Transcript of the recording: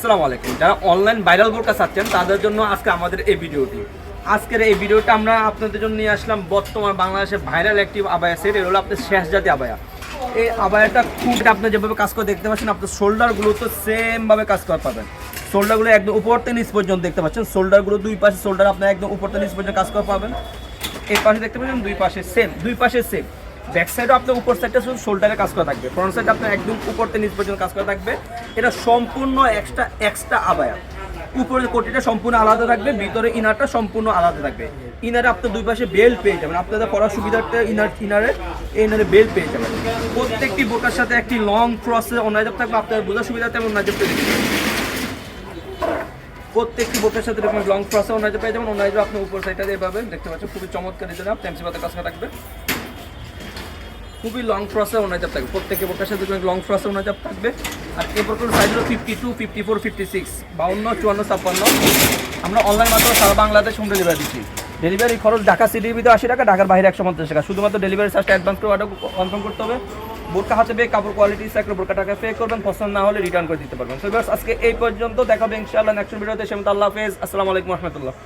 আসসালামু আলাইকুম। যারা অনলাইন ভাইরাল বোরকা চাচ্ছেন তাদের জন্য আজকে আমাদের এই ভিডিওটি। আজকের এই ভিডিওটা আমরা আপনাদের জন্য নিয়ে আসলাম বর্তমান বাংলাদেশে ভাইরাল একটি আবায়া সেট। এটা হলো আপনার শেষজাতি আবায়া। এই আবায়াটা খুব আপনি যেভাবে কাজ করে দেখতে পাচ্ছেন, আপনার শোল্ডারগুলো তো সেমভাবে কাজ করে পাবেন। শোল্ডারগুলো একদম উপর থেকে নিচ পর্যন্ত দেখতে পাচ্ছেন। শোল্ডারগুলো দুই পাশে শোল্ডার আপনার একদম উপর থেকে নিচ পর্যন্ত কাজ করে পাবেন। এই পাশে দেখতে পাচ্ছেন দুই পাশে সেম। ব্যাক সাইডও আপনার উপর সাইডটা শুধু শোল্ডারে কাজ করা থাকবে, ফ্রন্ট সাইড আপনার একদম উপর থেকে নিচ পর্যন্ত কাজ করা থাকবে। এটা সম্পূর্ণ এক্সট্রা আবায়া। উপরের কোটিটা সম্পূর্ণ আলাদা থাকবে, ভিতরে ইনারটা সম্পূর্ণ আলাদা থাকবে। ইনারে আপনার দুই পাশে বেল্ট পেয়ে যাবেন, আপনাদের পড়ার সুবিধার্থে ইনারে বেল্ট পেয়ে যাবেন। প্রত্যেকটি বোরকার সাথে একটি লং ক্রসের অন্যায় থাকবে, আপনার বোঝার সুবিধার্থে আমি অন্যায় প্রত্যেকটি বোরকার সাথে এরকম লং ক্রসে অন্যায় পেয়ে যাবেন। অন্যায় আপনি উপর সাইডটা এভাবে দেখতে পাচ্ছেন, খুবই চমৎকার ডিজাইন। ফ্যান্সি পাতা কাজ করা থাকবে, খুবই লং ফ্রসে ওনাজাব থাকবে। প্রত্যেকের বোরকার সাথে লং ফ্রসে ওনাজাব থাকবে। আর এই বোরকার সাইজ হলো 52, 54, 56, 52, 54, 56। আমরা অনলাইন মাধ্যমে সারা বাংলাদেশ হোম ডেলিভারি দিচ্ছি। ডেলিভারি খরচ ঢাকা সিটির ভিতরে 80 টাকা, ঢাকার বাইরে 150 টাকা। শুধুমাত্র ডেলিভারি চার্জটা অ্যাডভান্স করে অর্ডার কনফার্ম করতে হবে। বোরকা হাতে পেয়ে কাপড় কোয়ালিটি সাইকেল বোরকা টাকা পে করবেন, পছন্দ না হলে রিটার্ন করে দিতে পারবেন। সো আজকে এই পর্যন্ত, দেখাবে ইনশাআল্লাহ নেক্সট ভিডিওতে। আল্লাহ হাফেজ, আসসালামু আলাইকুম রহমতুল্লাহ।